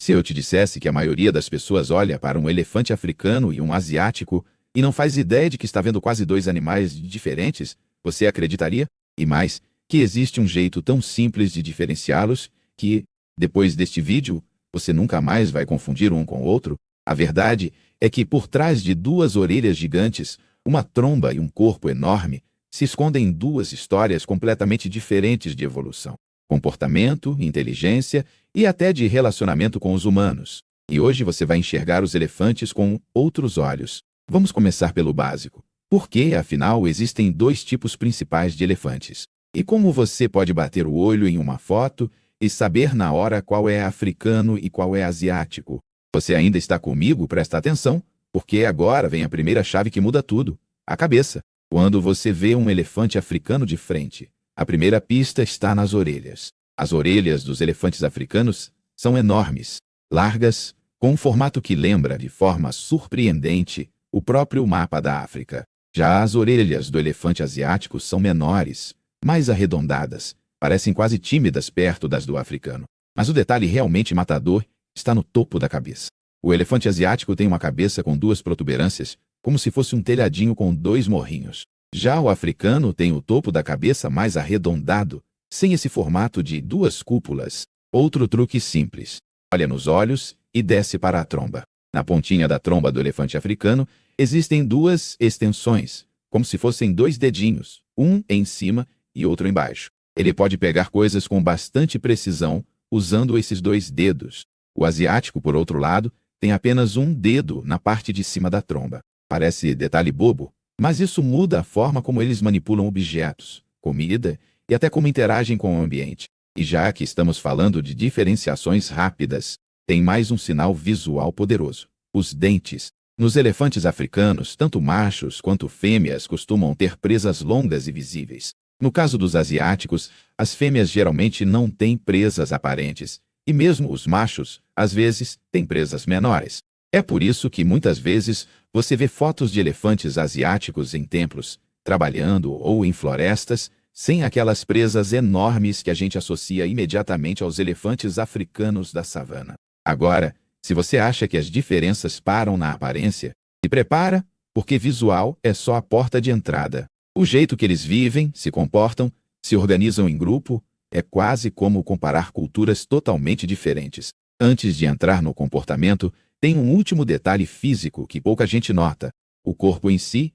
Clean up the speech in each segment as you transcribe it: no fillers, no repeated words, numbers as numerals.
Se eu te dissesse que a maioria das pessoas olha para um elefante africano e um asiático e não faz ideia de que está vendo quase dois animais diferentes, você acreditaria? E mais, que existe um jeito tão simples de diferenciá-los que, depois deste vídeo, você nunca mais vai confundir um com o outro? A verdade é que por trás de duas orelhas gigantes, uma tromba e um corpo enorme, se escondem duas histórias completamente diferentes de evolução, comportamento, inteligência e até de relacionamento com os humanos. E hoje você vai enxergar os elefantes com outros olhos. Vamos começar pelo básico. Por que, afinal, existem dois tipos principais de elefantes? E como você pode bater o olho em uma foto e saber na hora qual é africano e qual é asiático? Você ainda está comigo? Presta atenção, porque agora vem a primeira chave que muda tudo: a cabeça. Quando você vê um elefante africano de frente, a primeira pista está nas orelhas. As orelhas dos elefantes africanos são enormes, largas, com um formato que lembra, de forma surpreendente, o próprio mapa da África. Já as orelhas do elefante asiático são menores, mais arredondadas, parecem quase tímidas perto das do africano. Mas o detalhe realmente matador está no topo da cabeça. O elefante asiático tem uma cabeça com duas protuberâncias, como se fosse um telhadinho com dois morrinhos. Já o africano tem o topo da cabeça mais arredondado, sem esse formato de duas cúpulas. Outro truque simples: olha nos olhos e desce para a tromba. Na pontinha da tromba do elefante africano existem duas extensões, como se fossem dois dedinhos, um em cima e outro embaixo. Ele pode pegar coisas com bastante precisão usando esses dois dedos. O asiático, por outro lado, tem apenas um dedo na parte de cima da tromba. Parece detalhe bobo, mas isso muda a forma como eles manipulam objetos, comida e até como interagem com o ambiente. E já que estamos falando de diferenciações rápidas, tem mais um sinal visual poderoso: os dentes. Nos elefantes africanos, tanto machos quanto fêmeas costumam ter presas longas e visíveis. No caso dos asiáticos, as fêmeas geralmente não têm presas aparentes, e mesmo os machos, às vezes, têm presas menores. É por isso que muitas vezes você vê fotos de elefantes asiáticos em templos, trabalhando ou em florestas, sem aquelas presas enormes que a gente associa imediatamente aos elefantes africanos da savana. Agora, se você acha que as diferenças param na aparência, se prepara, porque visual é só a porta de entrada. O jeito que eles vivem, se comportam, se organizam em grupo, é quase como comparar culturas totalmente diferentes. Antes de entrar no comportamento, tem um último detalhe físico que pouca gente nota: o corpo em si.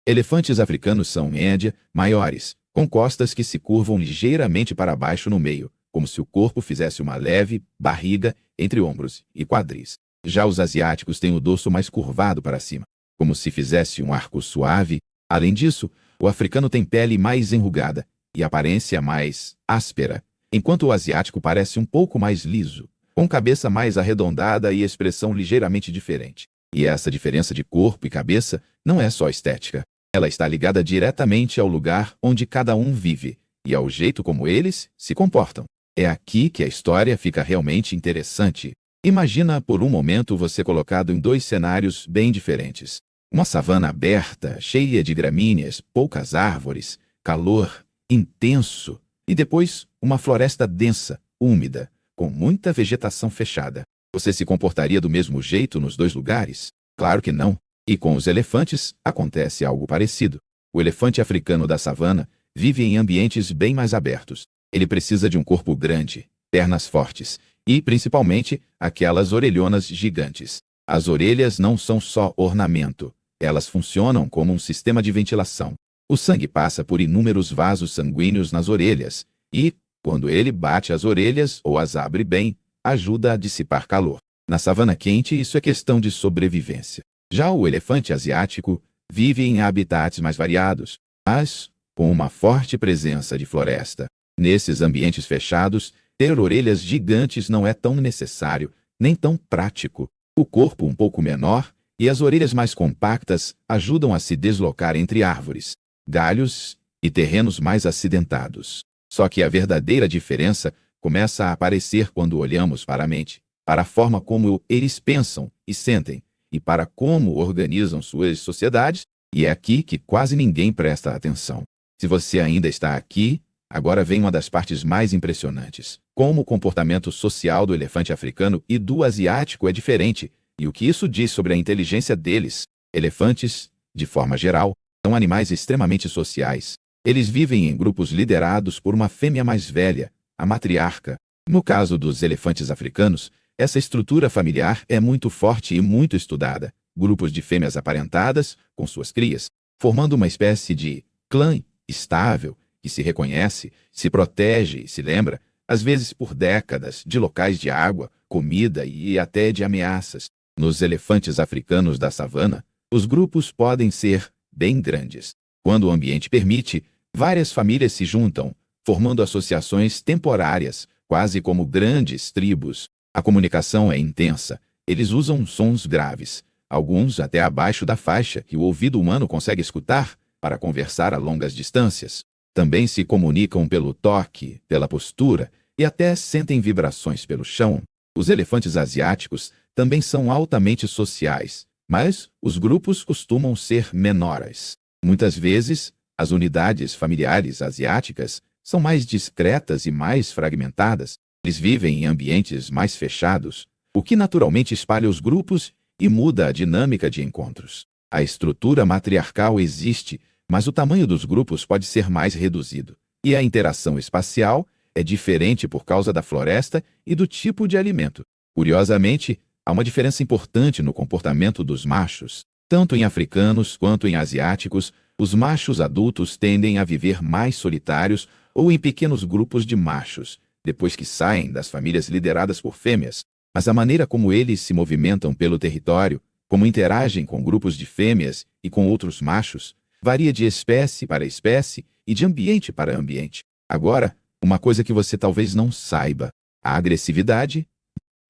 Elefantes africanos são, em média, maiores, com costas que se curvam ligeiramente para baixo no meio, como se o corpo fizesse uma leve barriga entre ombros e quadris. Já os asiáticos têm o dorso mais curvado para cima, como se fizesse um arco suave. Além disso, o africano tem pele mais enrugada e aparência mais áspera, enquanto o asiático parece um pouco mais liso, com cabeça mais arredondada e expressão ligeiramente diferente. E essa diferença de corpo e cabeça não é só estética. Ela está ligada diretamente ao lugar onde cada um vive e ao jeito como eles se comportam. É aqui que a história fica realmente interessante. Imagina por um momento você colocado em dois cenários bem diferentes. Uma savana aberta, cheia de gramíneas, poucas árvores, calor intenso, e depois uma floresta densa, úmida, com muita vegetação fechada. Você se comportaria do mesmo jeito nos dois lugares? Claro que não. E com os elefantes acontece algo parecido. O elefante africano da savana vive em ambientes bem mais abertos. Ele precisa de um corpo grande, pernas fortes e, principalmente, aquelas orelhonas gigantes. As orelhas não são só ornamento. Elas funcionam como um sistema de ventilação. O sangue passa por inúmeros vasos sanguíneos nas orelhas e, quando ele bate as orelhas ou as abre bem, ajuda a dissipar calor. Na savana quente, isso é questão de sobrevivência. Já o elefante asiático vive em habitats mais variados, mas com uma forte presença de floresta. Nesses ambientes fechados, ter orelhas gigantes não é tão necessário, nem tão prático. O corpo um pouco menor e as orelhas mais compactas ajudam a se deslocar entre árvores, galhos e terrenos mais acidentados. Só que a verdadeira diferença começa a aparecer quando olhamos para a mente, para a forma como eles pensam e sentem, e para como organizam suas sociedades, e é aqui que quase ninguém presta atenção. Se você ainda está aqui, Agora vem uma das partes mais impressionantes. Como o comportamento social do elefante africano e do asiático é diferente, e o que isso diz sobre a inteligência deles. Elefantes, de forma geral, são animais extremamente sociais. Eles vivem em grupos liderados por uma fêmea mais velha, a matriarca. No caso dos elefantes africanos, essa estrutura familiar é muito forte e muito estudada. Grupos de fêmeas aparentadas, com suas crias, formando uma espécie de clã estável, que se reconhece, se protege e se lembra, às vezes por décadas, de locais de água, comida e até de ameaças. Nos elefantes africanos da savana, os grupos podem ser bem grandes. Quando o ambiente permite, várias famílias se juntam, formando associações temporárias, quase como grandes tribos. A comunicação é intensa. Eles usam sons graves, alguns até abaixo da faixa que o ouvido humano consegue escutar, para conversar a longas distâncias. Também se comunicam pelo toque, pela postura e até sentem vibrações pelo chão. Os elefantes asiáticos também são altamente sociais, mas os grupos costumam ser menores. Muitas vezes, as unidades familiares asiáticas são mais discretas e mais fragmentadas. Eles vivem em ambientes mais fechados, o que naturalmente espalha os grupos e muda a dinâmica de encontros. A estrutura matriarcal existe, mas o tamanho dos grupos pode ser mais reduzido. E a interação espacial é diferente por causa da floresta e do tipo de alimento. Curiosamente, há uma diferença importante no comportamento dos machos. Tanto em africanos quanto em asiáticos, os machos adultos tendem a viver mais solitários ou em pequenos grupos de machos, depois que saem das famílias lideradas por fêmeas. Mas a maneira como eles se movimentam pelo território, como interagem com grupos de fêmeas e com outros machos, varia de espécie para espécie e de ambiente para ambiente. Agora, uma coisa que você talvez não saiba: a agressividade.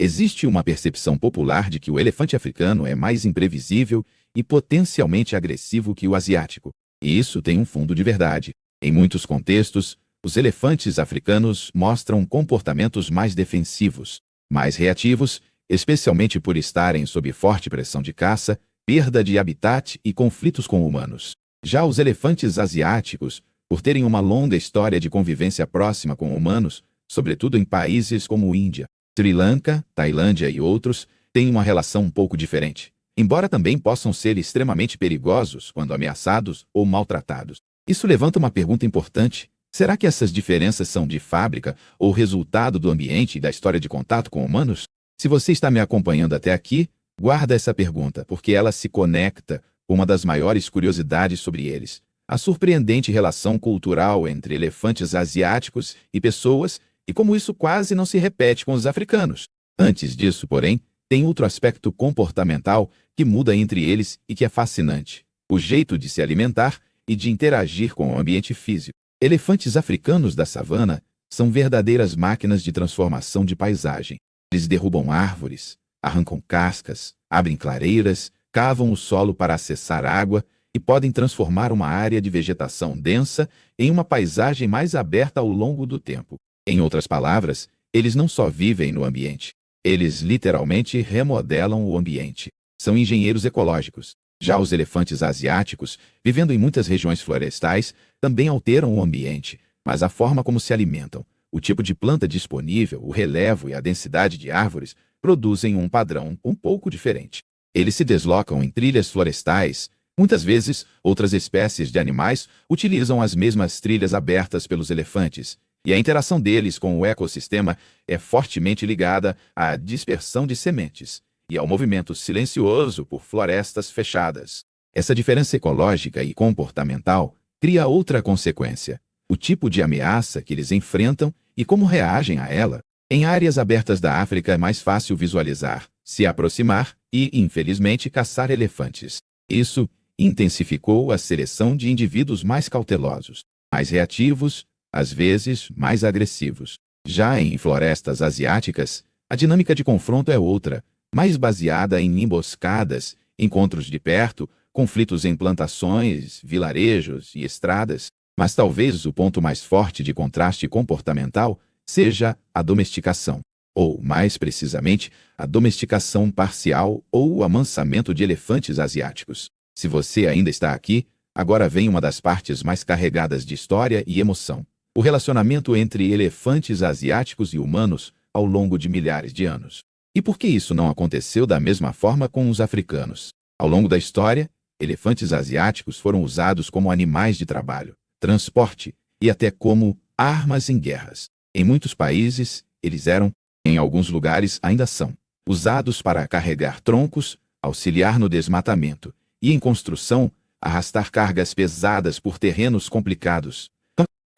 Existe uma percepção popular de que o elefante africano é mais imprevisível e potencialmente agressivo que o asiático. E isso tem um fundo de verdade. Em muitos contextos, os elefantes africanos mostram comportamentos mais defensivos, mais reativos, especialmente por estarem sob forte pressão de caça, perda de habitat e conflitos com humanos. Já os elefantes asiáticos, por terem uma longa história de convivência próxima com humanos, sobretudo em países como Índia, Sri Lanka, Tailândia e outros, têm uma relação um pouco diferente, embora também possam ser extremamente perigosos quando ameaçados ou maltratados. Isso levanta uma pergunta importante: será que essas diferenças são de fábrica ou resultado do ambiente e da história de contato com humanos? Se você está me acompanhando até aqui, guarda essa pergunta, porque ela se conecta com uma das maiores curiosidades sobre eles: a surpreendente relação cultural entre elefantes asiáticos e pessoas, e como isso quase não se repete com os africanos. Antes disso, porém, tem outro aspecto comportamental que muda entre eles e que é fascinante: o jeito de se alimentar e de interagir com o ambiente físico. Elefantes africanos da savana são verdadeiras máquinas de transformação de paisagem. Eles derrubam árvores, arrancam cascas, abrem clareiras, cavam o solo para acessar água e podem transformar uma área de vegetação densa em uma paisagem mais aberta ao longo do tempo. Em outras palavras, eles não só vivem no ambiente, eles literalmente remodelam o ambiente. São engenheiros ecológicos. Já os elefantes asiáticos, vivendo em muitas regiões florestais, também alteram o ambiente, mas a forma como se alimentam, o tipo de planta disponível, o relevo e a densidade de árvores produzem um padrão um pouco diferente. Eles se deslocam em trilhas florestais. Muitas vezes, outras espécies de animais utilizam as mesmas trilhas abertas pelos elefantes, e a interação deles com o ecossistema é fortemente ligada à dispersão de sementes e ao movimento silencioso por florestas fechadas. Essa diferença ecológica e comportamental cria outra consequência: o tipo de ameaça que eles enfrentam e como reagem a ela. Em áreas abertas da África é mais fácil visualizar, se aproximar e, infelizmente, caçar elefantes. Isso intensificou a seleção de indivíduos mais cautelosos, mais reativos, às vezes mais agressivos. Já em florestas asiáticas, a dinâmica de confronto é outra, mais baseada em emboscadas, encontros de perto, conflitos em plantações, vilarejos e estradas. Mas talvez o ponto mais forte de contraste comportamental seja a domesticação, ou, mais precisamente, a domesticação parcial ou o amansamento de elefantes asiáticos. Se você ainda está aqui, agora vem uma das partes mais carregadas de história e emoção. o relacionamento entre elefantes asiáticos e humanos ao longo de milhares de anos. E por que isso não aconteceu da mesma forma com os africanos? Ao longo da história, elefantes asiáticos foram usados como animais de trabalho, transporte e até como armas em guerras. Em muitos países, eles eram, em alguns lugares ainda são, usados para carregar troncos, auxiliar no desmatamento e, em construção, arrastar cargas pesadas por terrenos complicados.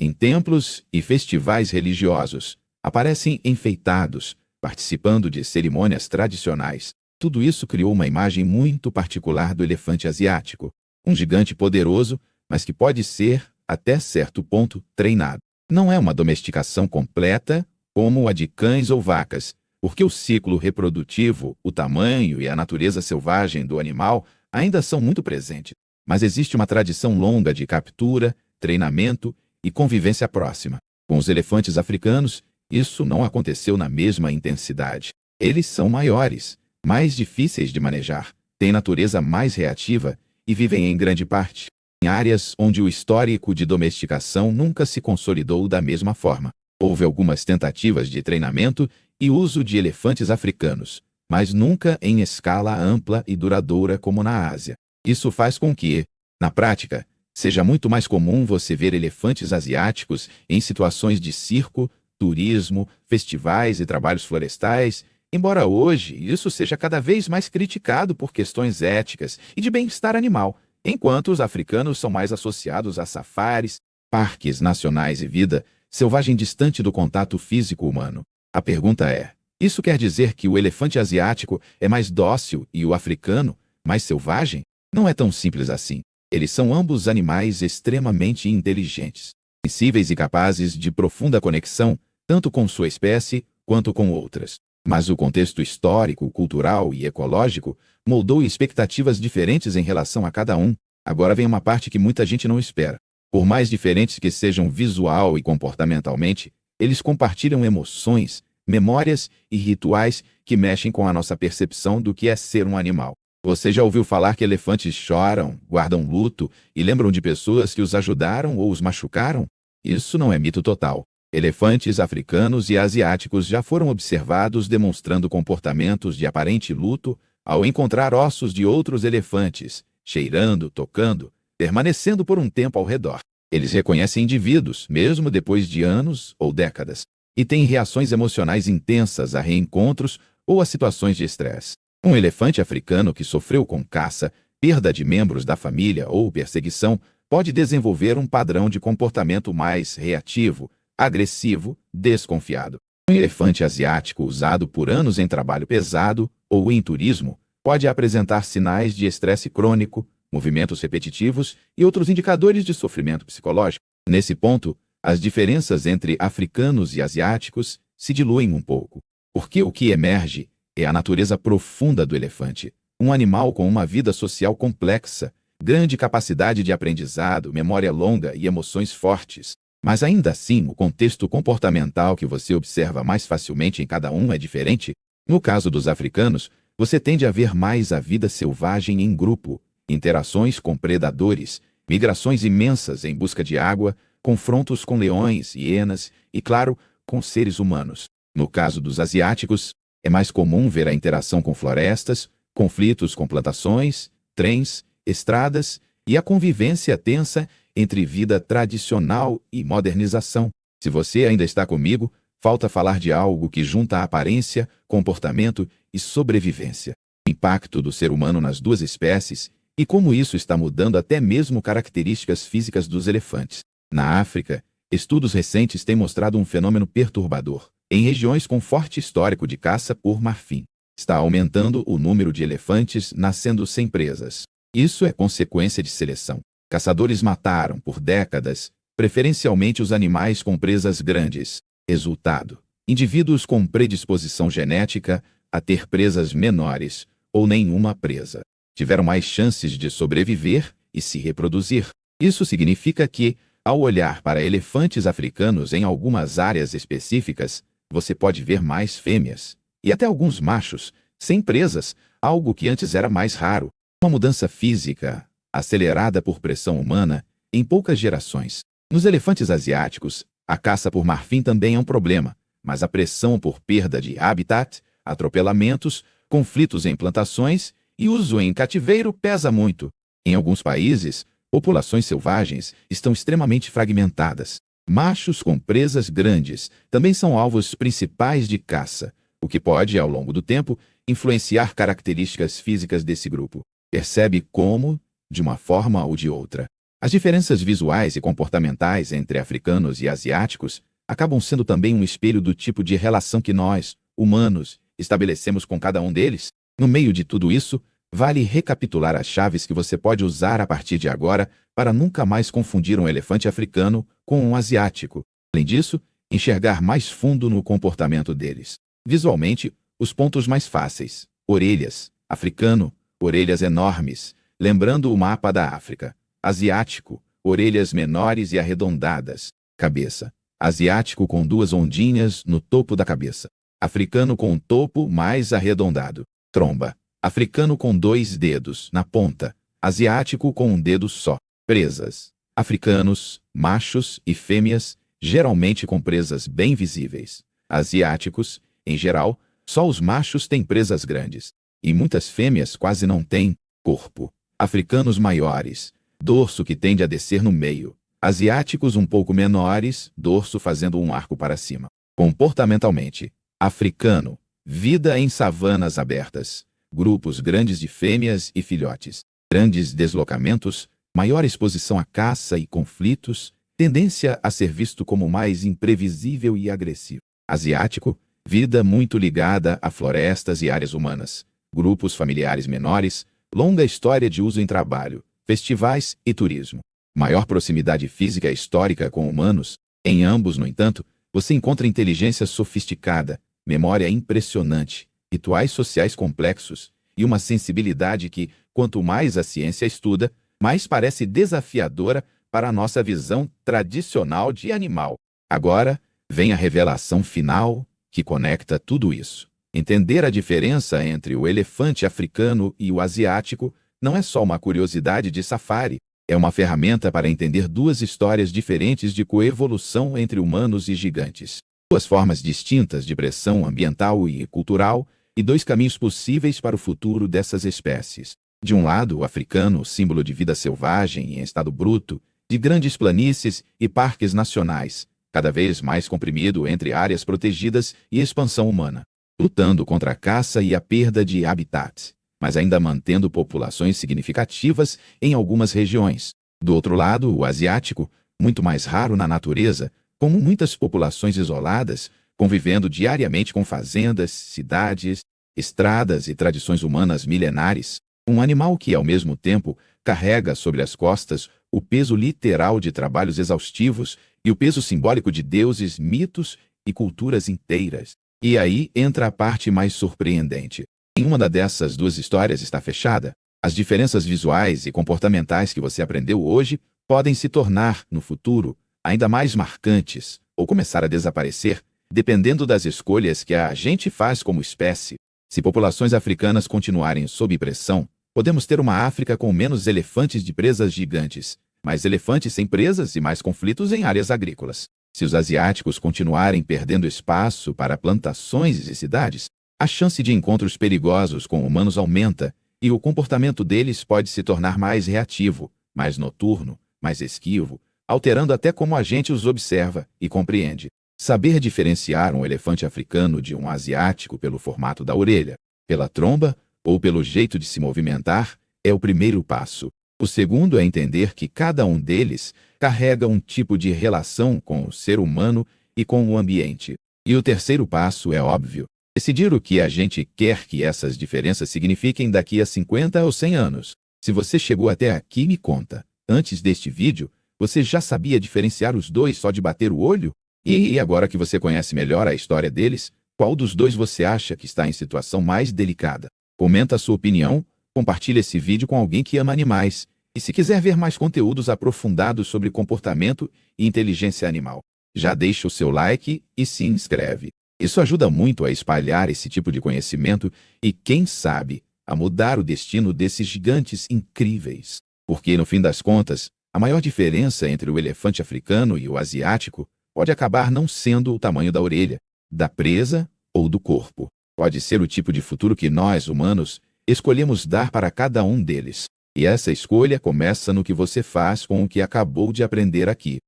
Em templos e festivais religiosos, aparecem enfeitados, participando de cerimônias tradicionais. Tudo isso criou uma imagem muito particular do elefante asiático, um gigante poderoso, mas que pode ser, até certo ponto, treinado. Não é uma domesticação completa, como a de cães ou vacas, porque o ciclo reprodutivo, o tamanho e a natureza selvagem do animal ainda são muito presentes. Mas existe uma tradição longa de captura, treinamento e convivência próxima. Com os elefantes africanos, isso não aconteceu na mesma intensidade. Eles são maiores, mais difíceis de manejar, têm natureza mais reativa e vivem em grande parte em áreas onde o histórico de domesticação nunca se consolidou da mesma forma. Houve algumas tentativas de treinamento e uso de elefantes africanos, mas nunca em escala ampla e duradoura como na Ásia. Isso faz com que, na prática, seja muito mais comum você ver elefantes asiáticos em situações de circo, turismo, festivais e trabalhos florestais, embora hoje isso seja cada vez mais criticado por questões éticas e de bem-estar animal, enquanto os africanos são mais associados a safaris, parques nacionais e vida selvagem distante do contato físico humano. A pergunta é: isso quer dizer que o elefante asiático é mais dócil e o africano mais selvagem? Não é tão simples assim. Eles são ambos animais extremamente inteligentes, sensíveis e capazes de profunda conexão, tanto com sua espécie quanto com outras. Mas o contexto histórico, cultural e ecológico moldou expectativas diferentes em relação a cada um. Agora vem uma parte que muita gente não espera. Por mais diferentes que sejam visual e comportamentalmente, eles compartilham emoções, memórias e rituais que mexem com a nossa percepção do que é ser um animal. Você já ouviu falar que elefantes choram, guardam luto e lembram de pessoas que os ajudaram ou os machucaram? Isso não é mito total. Elefantes africanos e asiáticos já foram observados demonstrando comportamentos de aparente luto ao encontrar ossos de outros elefantes, cheirando, tocando, permanecendo por um tempo ao redor. Eles reconhecem indivíduos, mesmo depois de anos ou décadas, e têm reações emocionais intensas a reencontros ou a situações de estresse. Um elefante africano que sofreu com caça, perda de membros da família ou perseguição pode desenvolver um padrão de comportamento mais reativo, agressivo, desconfiado. Um elefante asiático usado por anos em trabalho pesado ou em turismo pode apresentar sinais de estresse crônico, movimentos repetitivos e outros indicadores de sofrimento psicológico. Nesse ponto, as diferenças entre africanos e asiáticos se diluem um pouco, porque o que emerge é a natureza profunda do elefante, um animal com uma vida social complexa, grande capacidade de aprendizado, memória longa e emoções fortes. Mas ainda assim, o contexto comportamental que você observa mais facilmente em cada um é diferente. No caso dos africanos, você tende a ver mais a vida selvagem em grupo, interações com predadores, migrações imensas em busca de água, confrontos com leões, hienas e, claro, com seres humanos. No caso dos asiáticos, é mais comum ver a interação com florestas, conflitos com plantações, trens, estradas e a convivência tensa entre vida tradicional e modernização. Se você ainda está comigo, falta falar de algo que junta aparência, comportamento e sobrevivência. O impacto do ser humano nas duas espécies e como isso está mudando até mesmo características físicas dos elefantes. Na África, estudos recentes têm mostrado um fenômeno perturbador. Em regiões com forte histórico de caça por marfim, está aumentando o número de elefantes nascendo sem presas. Isso é consequência de seleção. Caçadores mataram, por décadas, preferencialmente os animais com presas grandes. Resultado: indivíduos com predisposição genética a ter presas menores ou nenhuma presa tiveram mais chances de sobreviver e se reproduzir. Isso significa que, ao olhar para elefantes africanos em algumas áreas específicas, você pode ver mais fêmeas e até alguns machos sem presas, algo que antes era mais raro. Uma mudança física acelerada por pressão humana em poucas gerações. Nos elefantes asiáticos, A caça por marfim também é um problema, mas a pressão por perda de habitat, atropelamentos, conflitos em plantações e uso em cativeiro pesa muito. Em alguns países, populações selvagens estão extremamente fragmentadas. Machos com presas grandes também são alvos principais de caça, o que pode, ao longo do tempo, influenciar características físicas desse grupo. Percebe como, de uma forma ou de outra, as diferenças visuais e comportamentais entre africanos e asiáticos acabam sendo também um espelho do tipo de relação que nós, humanos, estabelecemos com cada um deles? No meio de tudo isso, vale recapitular as chaves que você pode usar a partir de agora para nunca mais confundir um elefante africano com um asiático. Além disso, enxergar mais fundo no comportamento deles. Visualmente, os pontos mais fáceis. Orelhas. Africano, orelhas enormes, lembrando o mapa da África. Asiático, orelhas menores e arredondadas. Cabeça. Asiático com duas ondinhas no topo da cabeça. Africano com um topo mais arredondado. Tromba. Africano com 2 dedos na ponta. Asiático com um dedo só. Presas. Africanos, machos e fêmeas, geralmente com presas bem visíveis. Asiáticos, em geral, só os machos têm presas grandes. E muitas fêmeas quase não têm corpo. Africanos maiores, dorso que tende a descer no meio. Asiáticos um pouco menores, dorso fazendo um arco para cima. Comportamentalmente, africano, vida em savanas abertas. Grupos grandes de fêmeas e filhotes. Grandes deslocamentos, maior exposição à caça e conflitos, tendência a ser visto como mais imprevisível e agressivo. Asiático, vida muito ligada a florestas e áreas humanas. Grupos familiares menores, longa história de uso em trabalho, festivais e turismo. Maior proximidade física e histórica com humanos. Em ambos, no entanto, você encontra inteligência sofisticada, memória impressionante, rituais sociais complexos e uma sensibilidade que, quanto mais a ciência estuda, mais parece desafiadora para a nossa visão tradicional de animal. Agora, vem a revelação final que conecta tudo isso. Entender a diferença entre o elefante africano e o asiático não é só uma curiosidade de safari, é uma ferramenta para entender duas histórias diferentes de coevolução entre humanos e gigantes. Duas formas distintas de pressão ambiental e cultural, e 2 caminhos possíveis para o futuro dessas espécies. De um lado, o africano, símbolo de vida selvagem em estado bruto, de grandes planícies e parques nacionais, cada vez mais comprimido entre áreas protegidas e expansão humana, lutando contra a caça e a perda de habitat, mas ainda mantendo populações significativas em algumas regiões. Do outro lado, o asiático, muito mais raro na natureza, com muitas populações isoladas, convivendo diariamente com fazendas, cidades, estradas e tradições humanas milenares, um animal que, ao mesmo tempo, carrega sobre as costas o peso literal de trabalhos exaustivos e o peso simbólico de deuses, mitos e culturas inteiras. E aí entra a parte mais surpreendente. Em uma dessas 2 histórias está fechada. As diferenças visuais e comportamentais que você aprendeu hoje podem se tornar, no futuro, ainda mais marcantes ou começar a desaparecer, dependendo das escolhas que a gente faz como espécie. Se populações africanas continuarem sob pressão, podemos ter uma África com menos elefantes de presas gigantes, mais elefantes sem presas e mais conflitos em áreas agrícolas. Se os asiáticos continuarem perdendo espaço para plantações e cidades, a chance de encontros perigosos com humanos aumenta e o comportamento deles pode se tornar mais reativo, mais noturno, mais esquivo, alterando até como a gente os observa e compreende. Saber diferenciar um elefante africano de um asiático pelo formato da orelha, pela tromba ou pelo jeito de se movimentar é o primeiro passo. O segundo é entender que cada um deles carrega um tipo de relação com o ser humano e com o ambiente. E o terceiro passo é óbvio: decidir o que a gente quer que essas diferenças signifiquem daqui a 50 ou 100 anos. Se você chegou até aqui, me conta. Antes deste vídeo, você já sabia diferenciar os dois só de bater o olho? E agora que você conhece melhor a história deles, qual dos dois você acha que está em situação mais delicada? Comenta a sua opinião, compartilhe esse vídeo com alguém que ama animais. E se quiser ver mais conteúdos aprofundados sobre comportamento e inteligência animal, já deixa o seu like e se inscreve. Isso ajuda muito a espalhar esse tipo de conhecimento e, quem sabe, a mudar o destino desses gigantes incríveis. Porque, no fim das contas, a maior diferença entre o elefante africano e o asiático pode acabar não sendo o tamanho da orelha, da presa ou do corpo. Pode ser o tipo de futuro que nós, humanos, escolhemos dar para cada um deles. E essa escolha começa no que você faz com o que acabou de aprender aqui.